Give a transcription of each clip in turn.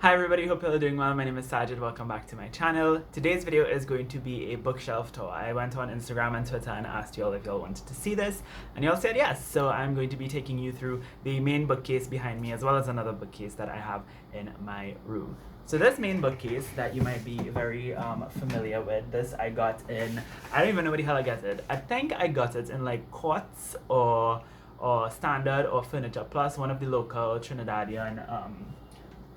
Hi everybody, hope you're all doing well. My name is Saajid, welcome back to my channel. Today's video is going to be a bookshelf tour. I went on Instagram and Twitter and asked y'all if y'all wanted to see this, and y'all said yes. So I'm going to be taking you through the main bookcase behind me as well as another bookcase that I have in my room. So this main bookcase that you might be very familiar with, this I got in, I don't even know where the hell I got it. I think I got it in like Quartz or Standard or Furniture Plus, one of the local Trinidadian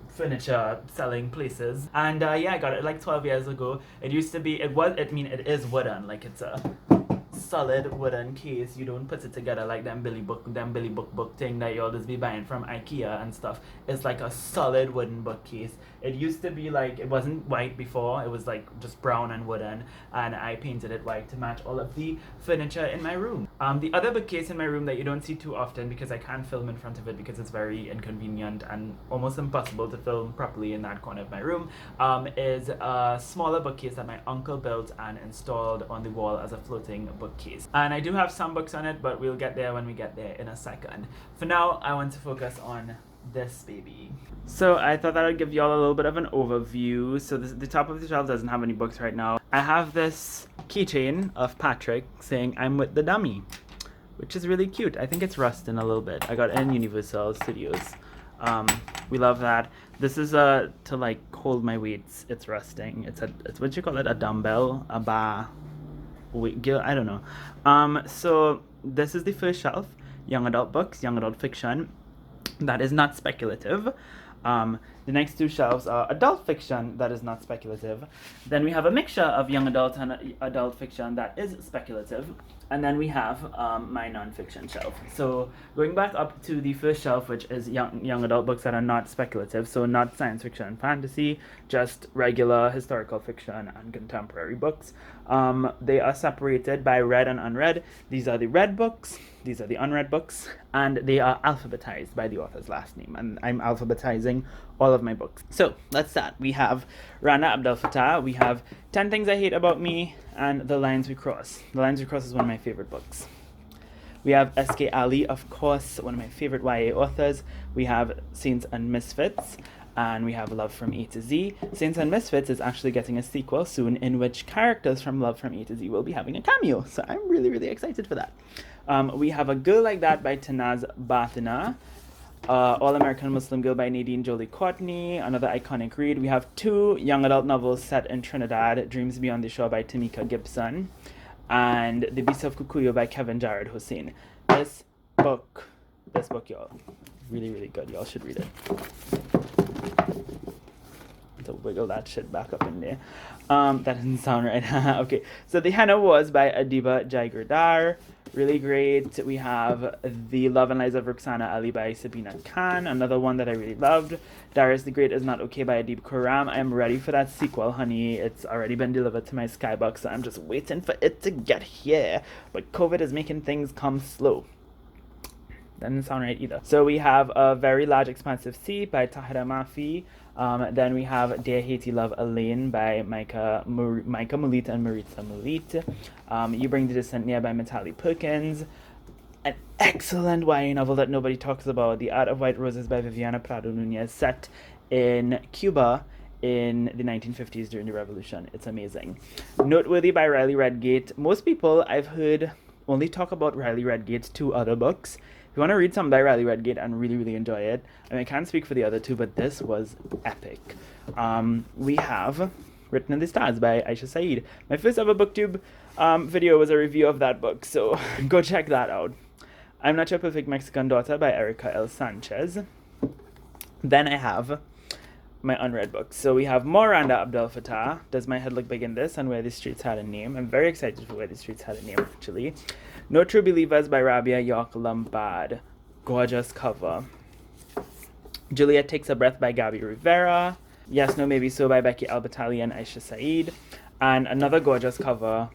furniture selling places. And yeah, I got it like 12 years ago. It used to be, it is wooden, like it's a solid wooden case. You don't put it together like them Billy book thing that you always be buying from IKEA and stuff. It's like a solid wooden bookcase. It used to be like, it wasn't white before, it was like just brown and wooden, and I painted it white to match all of the furniture in my room. The other bookcase in my room that you don't see too often because I can't film in front of it because it's very inconvenient and almost impossible to film properly in that corner of my room, is a smaller bookcase that my uncle built and installed on the wall as a floating bookcase. And I do have some books on it, but we'll get there when we get there in a second. For now, I want to focus on this baby. So I thought that I'd give y'all a little bit of an overview. So the top of the shelf doesn't have any books right now. I have this keychain of Patrick saying I'm with the dummy, which is really cute. I think it's rusting a little bit. I got it in Universal Studios. We love that. This is to like hold my weights. It's rusting. It's what you call it, a dumbbell, a bar, weight, I don't know. So this is the first shelf, young adult books, young adult fiction. That is not speculative. The next two shelves are adult fiction that is not speculative. Then we have a mixture of young adult and adult fiction that is speculative. And then we have my non-fiction shelf. So going back up to the first shelf, which is young adult books that are not speculative, so not science fiction and fantasy, just regular historical fiction and contemporary books. They are separated by read and unread. These are the read books, these are the unread books, and they are alphabetized by the author's last name. And I'm alphabetizing all of my books. So let's start. We have Rana Abdel Fattah, we have 10 Things I Hate About Me, and The Lines We Cross. The Lines We Cross is one of my favorite books. We have S.K. Ali, of course, one of my favorite YA authors. We have Saints and Misfits, and we have Love from A to Z. Saints and Misfits is actually getting a sequel soon in which characters from Love from A to Z will be having a cameo, so I'm really, really excited for that. We have A Girl Like That by Tanaz Bathina, All-American Muslim Girl by Nadine Jolie Courtney, another iconic read. We have two young adult novels set in Trinidad, Dreams Beyond the Shore by Tamika Gibson, and The Beast of Kukuyo by Kevin Jared Hussein. This book, y'all, really, really good. Y'all should read it. To wiggle that shit back up in there. That doesn't sound right. Okay, so The Henna Wars by Adiba Jaigirdar. Really great. We have The Love and Lies of Roxana Ali by Sabina Khan, another one that I really loved. Darius the Great Is Not Okay by Adib Khurram. I am ready for that sequel, honey. It's already been delivered to my Skybox, so I'm just waiting for it to get here. But COVID is making things come slow. That doesn't sound right either. So we have A Very Large Expansive Sea by Tahira Mafi. Then we have Dear Haiti Love Elaine by Micah Mulit and Maritza Mulit. You Bring the Descent Near by Mitali Perkins. An excellent YA novel that nobody talks about, The Art of White Roses by Viviana Prado Nunez, set in Cuba in the 1950s during the revolution. It's amazing. Noteworthy by Riley Redgate. Most people I've heard only talk about Riley Redgate's two other books. If you want to read something by Riley Redgate and really, really enjoy it, I mean, I can't speak for the other two, but this was epic. We have Written in the Stars by Aisha Saeed. My first ever booktube video was a review of that book, so go check that out. I'm Not Your Perfect Mexican Daughter by Erica L. Sanchez. Then I have my unread books. So we have more Randa Abdel Fattah, Does My Head Look Big in This, and Where the Streets Had a Name. I'm very excited for Where the Streets Had a Name, actually. No True Believers by Rabia York Lombard. Gorgeous cover. Juliet Takes a Breath by Gabby Rivera. Yes, No, Maybe So by Becky Albatali and Aisha Saeed. And another gorgeous cover,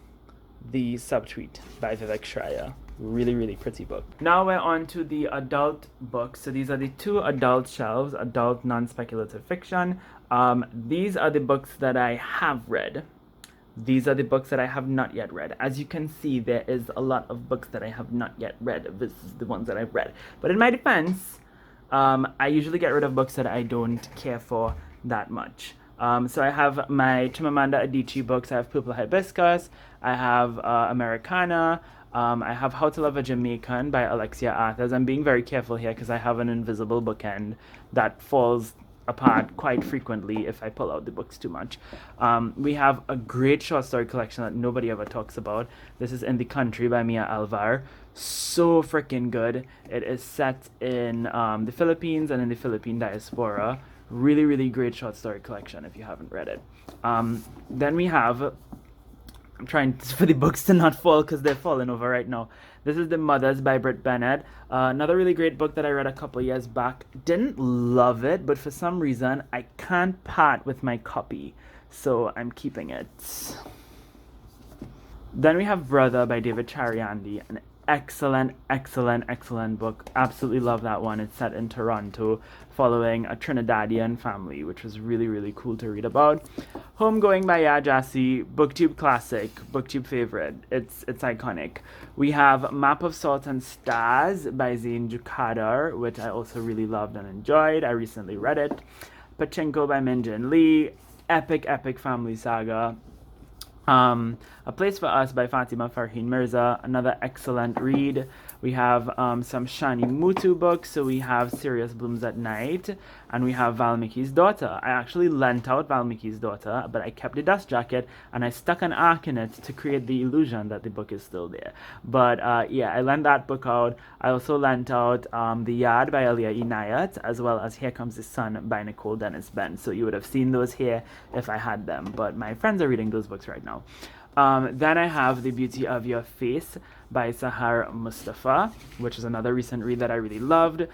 The Subtweet by Vivek Shraya. Really, really pretty book. Now we're on to the adult books. So these are the two adult shelves, adult non-speculative fiction. These are the books that I have read. These are the books that I have not yet read. As you can see, there is a lot of books that I have not yet read. This is the ones that I've read. But in my defense, I usually get rid of books that I don't care for that much. So I have my Chimamanda Adichie books. I have Purple Hibiscus. I have Americana. I have How to Love a Jamaican by Alexia Arthurs. I'm being very careful here because I have an invisible bookend that falls apart quite frequently if I pull out the books too much. We have a great short story collection that nobody ever talks about. This is In the Country by Mia Alvar. So freaking good. It is set in the Philippines and in the Philippine diaspora. Really, really great short story collection if you haven't read it. Then we have, I'm trying for the books to not fall because they're falling over right now. This is The Mothers by Britt Bennett. Another really great book that I read a couple years back. Didn't love it, but for some reason I can't part with my copy, so I'm keeping it. Then we have Brother by David Chariandy, an excellent, excellent, excellent book. Absolutely love that one. It's set in Toronto, following a Trinidadian family, which was really, really cool to read about. Homegoing by Ya Jassy, BookTube classic, BookTube favorite. It's iconic. We have Map of Salt and Stars by Zain Jukadar, which I also really loved and enjoyed. I recently read it. Pachinko by Min-Jin Lee, epic, epic family saga. A Place for Us by Fatima Farheen Mirza, another excellent read. We have some Shani Mutu books. So we have Sirius Blooms at Night, and we have Valmiki's Daughter. I actually lent out Valmiki's Daughter, but I kept the dust jacket and I stuck an arc in it to create the illusion that the book is still there. But yeah, I lent that book out. I also lent out The Yard by Alia Inayat, as well as Here Comes the Sun by Nicole Dennis Benn. So you would have seen those here if I had them, but my friends are reading those books right now. Then I have The Beauty of Your Face by Sahar Mustafa, which is another recent read that I really loved.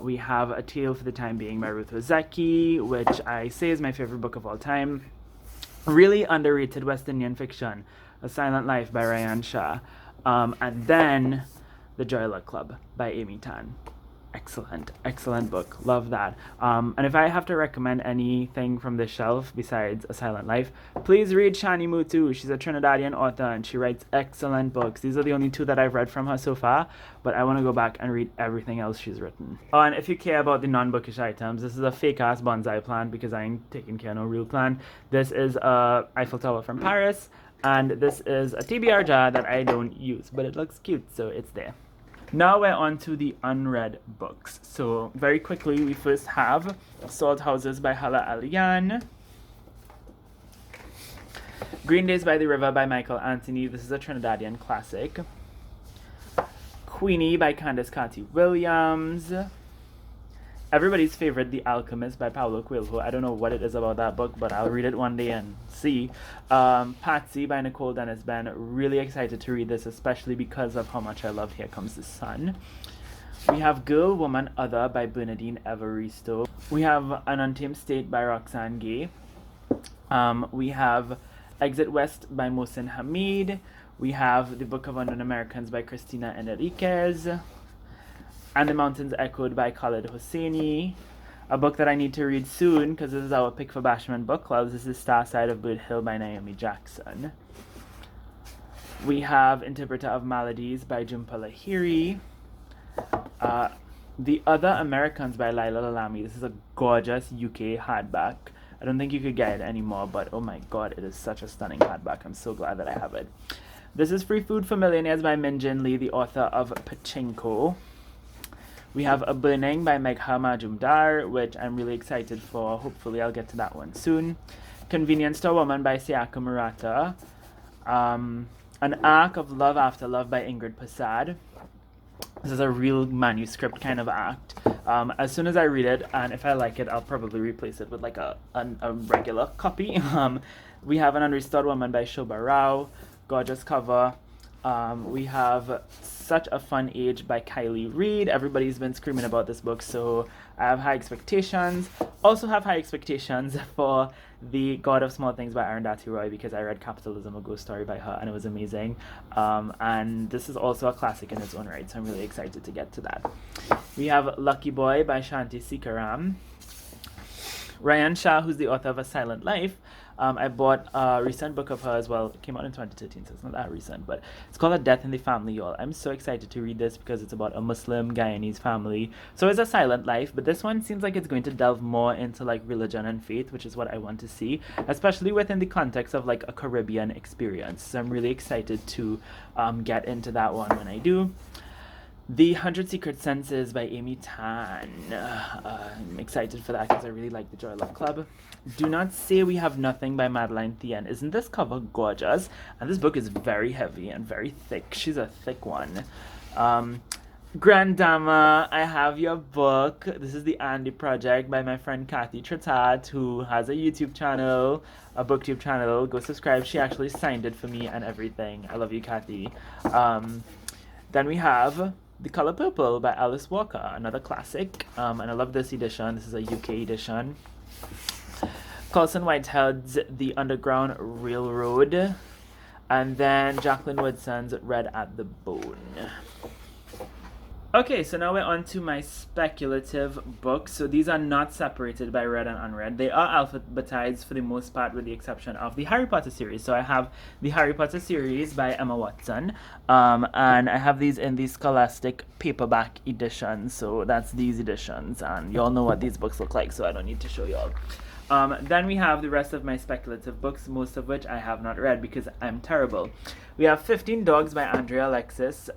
We have A Tale for the Time Being by Ruth Ozeki, which I say is my favorite book of all time. Really underrated West Indian fiction, A Silent Life by Ryan Shah. And then The Joy Luck Club by Amy Tan. Excellent, excellent book. Love that. And if I have to recommend anything from this shelf besides A Silent Life, please read Shani Mutu. She's a Trinidadian author and she writes excellent books. These are the only two that I've read from her so far, but I want to go back and read everything else she's written. Oh, and if you care about the non-bookish items, this is a fake-ass bonsai plant because I ain't taking care of no real plant. This is a Eiffel Tower from Paris, and this is a TBR jar that I don't use, but it looks cute, so it's there. Now we're on to the unread books. So very quickly, we first have Salt Houses by Hala Alian, Green Days by the River by Michael Anthony. This is a Trinidadian classic. Queenie by Candace Carty Williams. Everybody's favorite, The Alchemist by Paulo Coelho. I don't know what it is about that book, but I'll read it one day and see. Patsy by Nicole Dennis Benn. Really excited to read this, especially because of how much I love Here Comes the Sun. We have Girl, Woman, Other by Bernadine Evaristo. We have An Untamed State by Roxane Gay. We have Exit West by Mohsin Hamid. We have The Book of Unknown Americans by Christina Enriquez. And the Mountains Echoed by Khaled Hosseini. A book that I need to read soon because this is our pick for Bashman Book Club. This is Star Side of Bird Hill by Naomi Jackson. We have Interpreter of Maladies by Jhumpa Lahiri. The Other Americans by Laila Lalami. This is a gorgeous UK hardback. I don't think you could get it anymore, but oh my god, it is such a stunning hardback. I'm so glad that I have it. This is Free Food for Millionaires by Min-Jin Lee, the author of Pachinko. We have A Burning by Megha Majumdar, which I'm really excited for. Hopefully I'll get to that one soon. Convenience to a Woman by Sayaka Murata. An Arc of Love After Love by Ingrid Prasad. This is a real manuscript kind of act. As soon as I read it, and if I like it, I'll probably replace it with like a regular copy. We have An Unrestored Woman by Shobha Rao. Gorgeous cover. We have Such a Fun Age by Kylie Reid. Everybody's been screaming about this book, so I have high expectations. Also have high expectations for The God of Small Things by Arundhati Roy because I read Capitalism, a Ghost Story by her, and it was amazing. And this is also a classic in its own right, so I'm really excited to get to that. We have Lucky Boy by Shanti Sikaram. Ryan Shah, who's the author of A Silent Life, I bought a recent book of hers. Well, it came out in 2013, so it's not that recent, but it's called A Death in the Family, y'all. I'm so excited to read this because it's about a Muslim Guyanese family. So it's a silent life, but this one seems like it's going to delve more into like religion and faith, which is what I want to see, especially within the context of like a Caribbean experience. So I'm really excited to get into that one when I do. The 100 Secret Senses by Amy Tan. I'm excited for that because I really like the Joy Luck Club. Do Not Say We Have Nothing by Madeline Thien. Isn't this cover gorgeous? And this book is very heavy and very thick. She's a thick one. Grand Dama, I Have Your Book. This is the Andy Project by my friend Kathy Tritat, who has a YouTube channel, a booktube channel. Go subscribe. She actually signed it for me and everything. I love you, Kathy. Then we have The Color Purple by Alice Walker, another classic, and I love this edition. This is a UK edition. Colson Whitehead's The Underground Railroad, and then Jacqueline Woodson's Red at the Bone. Okay, so now we're on to my speculative books. So these are not separated by read and unread. They are alphabetized for the most part, with the exception of the Harry Potter series. So I have the Harry Potter series by Emma Watson, and I have these in the Scholastic paperback edition. So that's these editions, and y'all know what these books look like, so I don't need to show y'all. Then we have the rest of my speculative books, most of which I have not read because I'm terrible. We have 15 Dogs by Andrea, Alexis.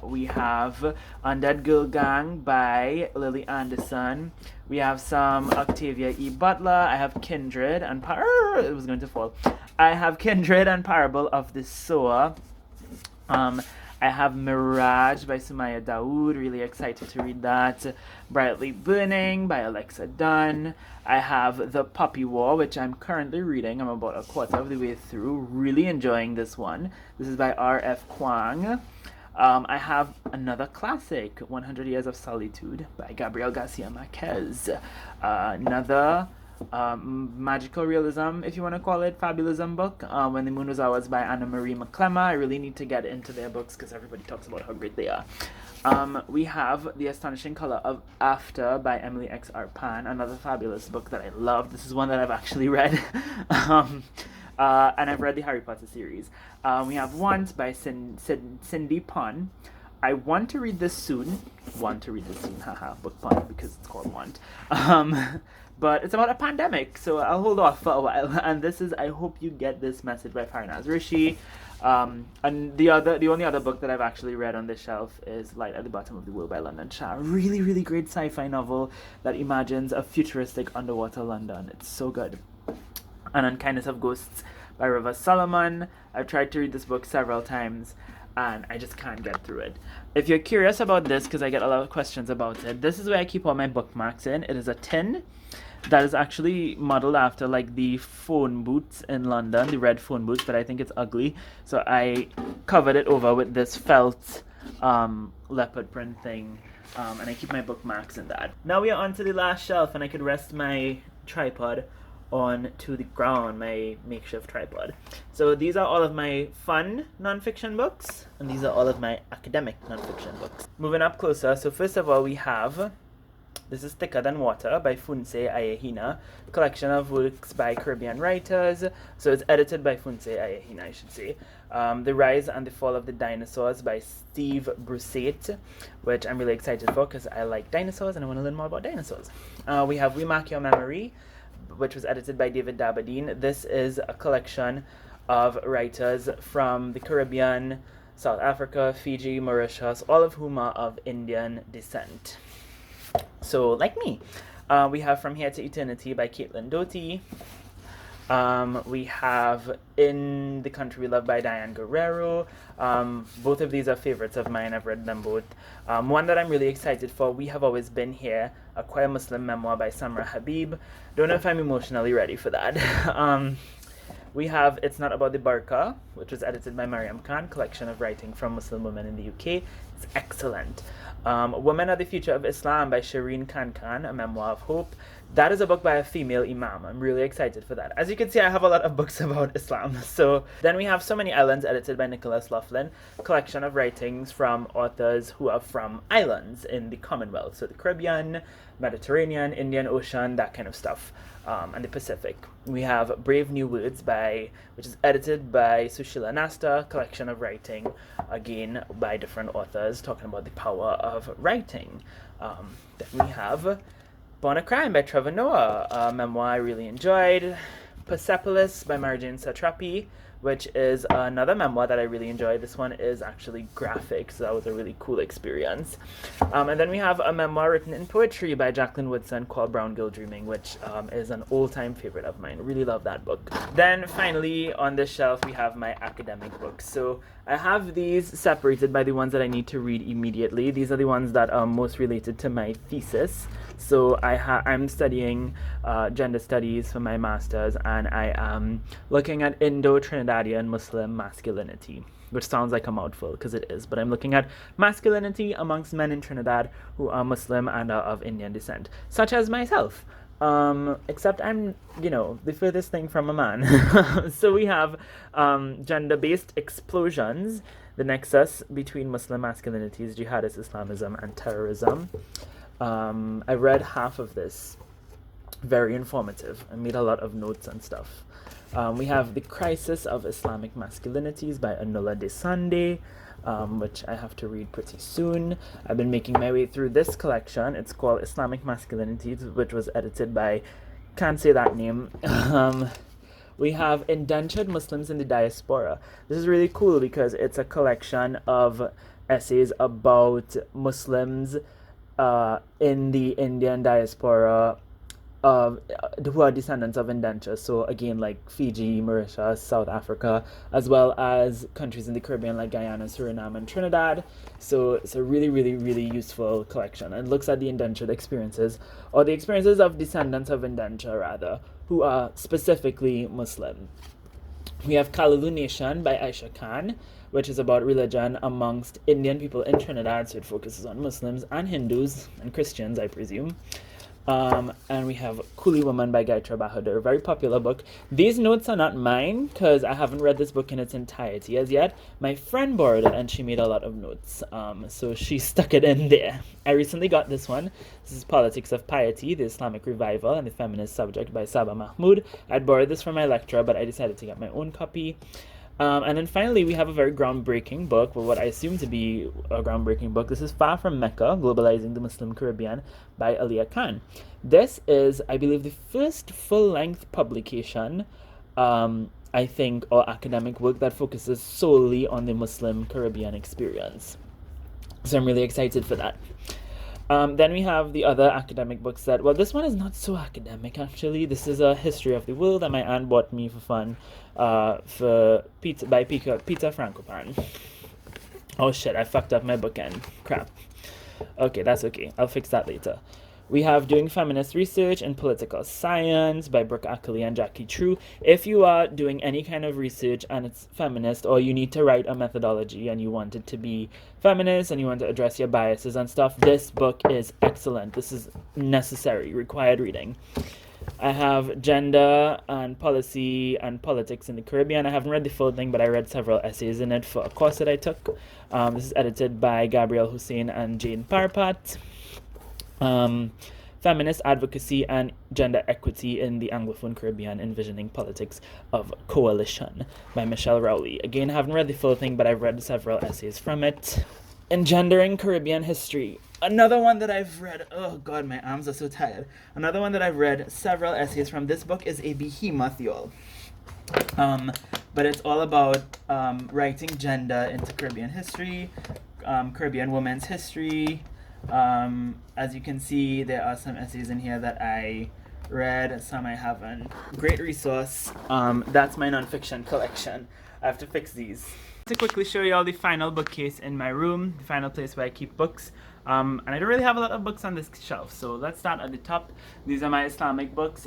We have Undead Girl Gang by Lily Anderson. We have some Octavia E. Butler. I have Kindred and it was going to fall. I have Kindred and Parable of the Sower. I have Mirage by Sumaya Dawood, really excited to read that. Brightly Burning by Alexa Dunn. I have The Puppy War, which I'm currently reading. I'm about a quarter of the way through, really enjoying this one. This is by R.F. Kwang. I have another classic, 100 Years of Solitude by Gabriel Garcia Marquez. Another magical realism, if you want to call it, fabulism book, When the Moon Was Ours by Anna Marie McClemmer. I really need to get into their books because everybody talks about how great they are. We have The Astonishing Color of After by Emily X. R. Pan, another fabulous book that I love. This is one that I've actually read. And I've read the Harry Potter series. We have Want by Cindy Pun. I want to read this soon. Haha, book pun, because it's called Want. But it's about a pandemic, so I'll hold off for a while. And this is I Hope You Get This Message by Farnaz Rishi. And the only other book that I've actually read on this shelf is Light at the Bottom of the World by London Shah. Really, really great sci-fi novel that imagines a futuristic underwater London. It's so good. And Unkindness of Ghosts by River Solomon. I've tried to read this book several times, and I just can't get through it. If you're curious about this, because I get a lot of questions about it, this is where I keep all my bookmarks in. It is a tin that is actually modeled after like the phone booths in London, the red phone booths, but I think it's ugly. So I covered it over with this felt leopard print thing, and I keep my bookmarks in that. Now we are on to the last shelf, and I could rest my tripod on to the ground, my makeshift tripod. So these are all of my fun nonfiction books, and these are all of my academic nonfiction books. Moving up closer, so first of all we have, this is Thicker Than Water by Funse Ayehina, collection of works by Caribbean writers. So it's edited by Funse Ayehina, I should say. The Rise and the Fall of the Dinosaurs by Steve Brusate, which I'm really excited for because I like dinosaurs and I want to learn more about dinosaurs. We have We Mark Your Memory, which was edited by David Dabadine. This is a collection of writers from the Caribbean, South Africa, Fiji, Mauritius, all of whom are of Indian descent. So, like me. We have From Here to Eternity by Caitlin Doty. We have In the Country We Love by Diane Guerrero. Both of these are favorites of mine. I've read them both. One that I'm really excited for, We Have Always Been Here, a queer Muslim memoir by Samra Habib. Don't know if I'm emotionally ready for that. We have It's Not About the Burqa, which was edited by Mariam Khan, collection of writing from Muslim women in the UK. It's excellent. Women Are the Future of Islam by Shireen Khan, a memoir of hope. That is a book by a female imam. I'm really excited for that. As you can see, I have a lot of books about Islam. So then we have So Many Islands, edited by Nicholas Laughlin, collection of writings from authors who are from islands in the Commonwealth. So the Caribbean, Mediterranean, Indian Ocean, that kind of stuff, and the Pacific. We have Brave New Words, which is edited by Sushila Nasta, collection of writing, again by different authors, talking about the power of writing. Then we have Born a Crime by Trevor Noah, a memoir I really enjoyed. Persepolis by Marjane Satrapi, which is another memoir that I really enjoyed. This one is actually graphic, so that was a really cool experience. And then we have a memoir written in poetry by Jacqueline Woodson called Brown Girl Dreaming, which is an old-time favorite of mine. Really love that book. Then finally on this shelf we have my academic books. So I have these separated by the ones that I need to read immediately. These are the ones that are most related to my thesis. So I'm studying gender studies for my master's, and I am looking at Indo-Trinidadian Muslim masculinity, which sounds like a mouthful because it is, but I'm looking at masculinity amongst men in Trinidad who are Muslim and are of Indian descent, such as myself. Except I'm, the furthest thing from a man. So we have gender-based explosions, the nexus between Muslim masculinities, jihadist Islamism, and terrorism. I read half of this. Very informative. I made a lot of notes and stuff. We have The Crisis of Islamic Masculinities by Anula Desande, which I have to read pretty soon. I've been making my way through this collection. It's called Islamic Masculinities, which was edited by, can't say that name. We have Indentured Muslims in the Diaspora. This is really cool because it's a collection of essays about Muslims in the Indian diaspora who are descendants of indentures. So again, like Fiji, Mauritius, South Africa, as well as countries in the Caribbean like Guyana, Suriname, and Trinidad. So it's a really, really, really useful collection, and looks at the indentured experiences, or the experiences of descendants of indenture rather, who are specifically Muslim. We have Kalulunishan by Aisha Khan, which is about religion amongst Indian people in Trinidad, so it focuses on Muslims and Hindus and Christians, I presume. And we have Kuli Woman by Gayatri Bahadur, a very popular book. These notes are not mine because I haven't read this book in its entirety as yet. My friend borrowed it and she made a lot of notes, so she stuck it in there. I recently got this one. This is Politics of Piety, the Islamic Revival and the Feminist Subject by Saba Mahmood. I'd borrowed this from my lecturer, but I decided to get my own copy. And then finally, we have a very groundbreaking book, well, what I assume to be a groundbreaking book. This is Far From Mecca, Globalizing the Muslim Caribbean by Aliyah Khan. This is, I believe, the first full-length publication, I think, or academic work that focuses solely on the Muslim Caribbean experience. So I'm really excited for that. Then we have the other academic books that, well, this one is not so academic, actually. This is a history of the world that my aunt bought me for fun by Peter Frankopan. Oh shit, I fucked up my bookend. Crap. Okay, that's okay. I'll fix that later. We have Doing Feminist Research in Political Science by Brooke Ackley and Jackie True. If you are doing any kind of research and it's feminist, or you need to write a methodology and you want it to be feminist and you want to address your biases and stuff, this book is excellent. This is necessary, required reading. I have Gender and Policy and Politics in the Caribbean. I haven't read the full thing, but I read several essays in it for a course that I took. This is edited by Gabrielle Hussein and Jane Parpat. Feminist Advocacy and Gender Equity in the Anglophone Caribbean, Envisioning Politics of Coalition by Michelle Rowley. Again, I haven't read the full thing, but I've read several essays from it. Engendering Caribbean History. Another one that I've read, oh god, my arms are so tired. Another one that I've read several essays from. This book is a behemoth, y'all. But it's all about writing gender into Caribbean history, Caribbean women's history. As you can see, there are some essays in here that I read, some I haven't. Great resource. That's my nonfiction collection. I have to fix these. To quickly show you all the final bookcase in my room, the final place where I keep books. And I don't really have a lot of books on this shelf, so let's start at the top. These are my Islamic books.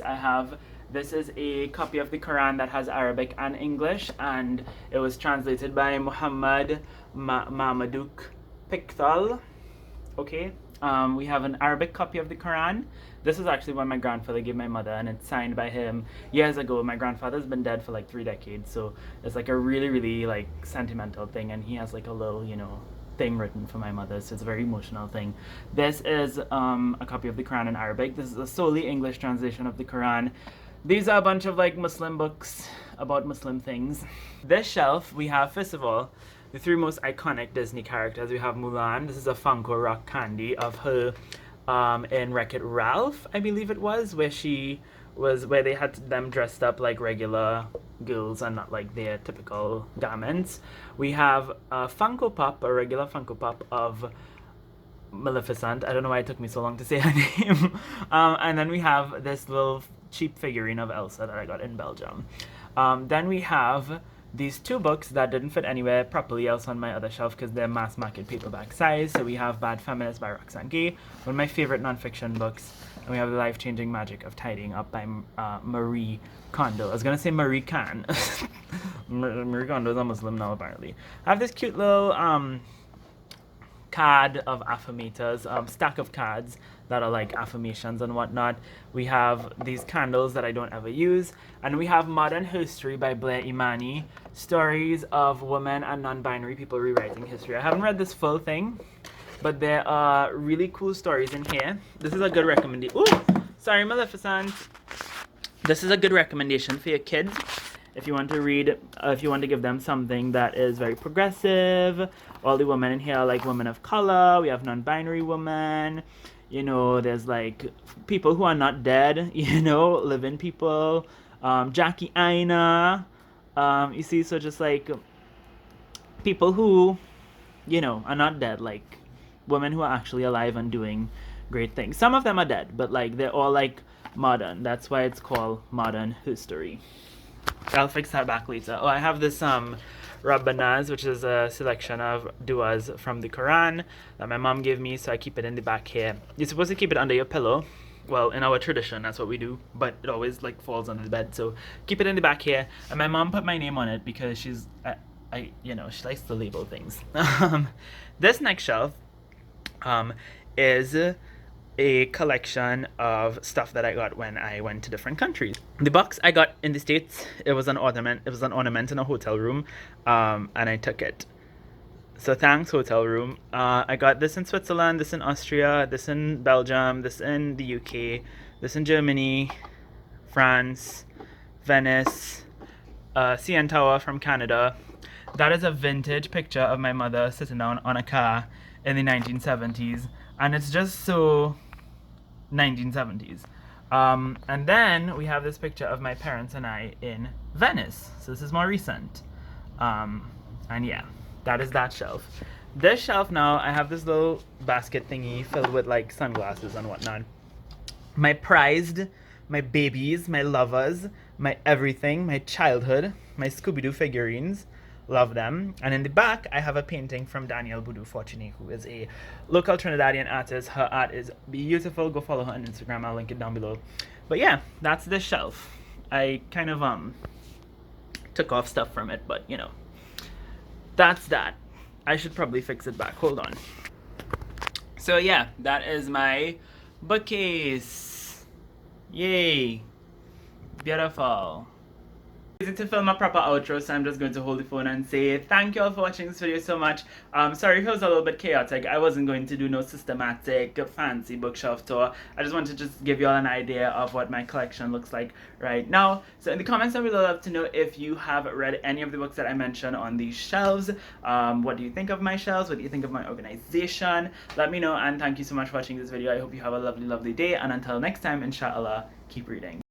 This is a copy of the Quran that has Arabic and English, and it was translated by Muhammad Mamadou Pickthall. Okay, we have an Arabic copy of the Quran. This is actually one my grandfather gave my mother, and it's signed by him years ago. My grandfather's been dead for like 3 decades, so it's like a really, really like sentimental thing, and he has like a little, thing written for my mother, so it's a very emotional thing. This is a copy of the Quran in Arabic. This is a solely English translation of the Quran. These are a bunch of like Muslim books about Muslim things. This shelf, we have, first of all, the three most iconic Disney characters. We have Mulan. This is a Funko rock candy of her in Wreck-It Ralph, I believe it was, where they had them dressed up like regular girls and not like their typical garments. We have a Funko Pop, a regular Funko Pop of Maleficent. I don't know why it took me so long to say her name. And then we have this little cheap figurine of Elsa that I got in Belgium. Then we have these two books that didn't fit anywhere properly else on my other shelf because they're mass market paperback size. So we have Bad Feminist by Roxane Gay, one of my favorite nonfiction books. And we have The Life-Changing Magic of Tidying Up by Marie Kondo. I was going to say Marie Khan. Marie Kondo is a Muslim now, apparently. I have this cute little card of affirmators, stack of cards that are like affirmations and whatnot. We have these candles that I don't ever use. And we have Modern History by Blair Imani, stories of women and non-binary people rewriting history. I haven't read this full thing, but there are really cool stories in here. This is a good recommendation. Ooh, sorry, Maleficent. This is a good recommendation for your kids if you want to read, if you want to give them something that is very progressive. All the women in here are like women of color. We have non-binary women. You know, there's like people who are not dead, you know, living people. Jackie Aina. You see, so just like people who, you know, are not dead, like women who are actually alive and doing great things. Some of them are dead, but like they're all like modern. That's why it's called Modern History. I'll fix that back later. Oh, I have this Rabbanaz, which is a selection of duas from the Quran that my mom gave me, so I keep it in the back here. You're supposed to keep it under your pillow. Well, in our tradition, that's what we do, but it always like falls under the bed, so keep it in the back here. And my mom put my name on it because she's, you know, she likes to label things. This next shelf is a collection of stuff that I got when I went to different countries. The box I got in the States, it was an ornament. It was an ornament in a hotel room, and I took it. So thanks, hotel room. I got this in Switzerland, this in Austria, this in Belgium, this in the UK, this in Germany, France, Venice, CN Tower from Canada. That is a vintage picture of my mother sitting down on a car in the 1970s, and it's just so 1970s. And then we have this picture of my parents and I in Venice. So this is more recent. And yeah, that is that shelf. This shelf now, I have this little basket thingy filled with like sunglasses and whatnot. My prized, my babies, my lovers, my everything, my childhood, my Scooby-Doo figurines. Love them. And in the back, I have a painting from Danielle Boudou Fortuné, who is a local Trinidadian artist. Her art is beautiful. Go follow her on Instagram. I'll link it down below. But yeah, that's this shelf. I kind of took off stuff from it, but you know, that's that. I should probably fix it back. Hold on. So yeah, that is my bookcase. Yay. Beautiful. To film a proper outro, so I'm just going to hold the phone and say thank you all for watching this video so much. Sorry if it was a little bit chaotic. I wasn't going to do no systematic fancy bookshelf tour. I just wanted to just give you all an idea of what my collection looks like right now. So in the comments, I would love to know if you have read any of the books that I mentioned on these shelves. What do you think of my shelves? What do you think of my organization? Let me know, and thank you so much for watching this video. I hope you have a lovely, lovely day, and until next time, inshallah, keep reading.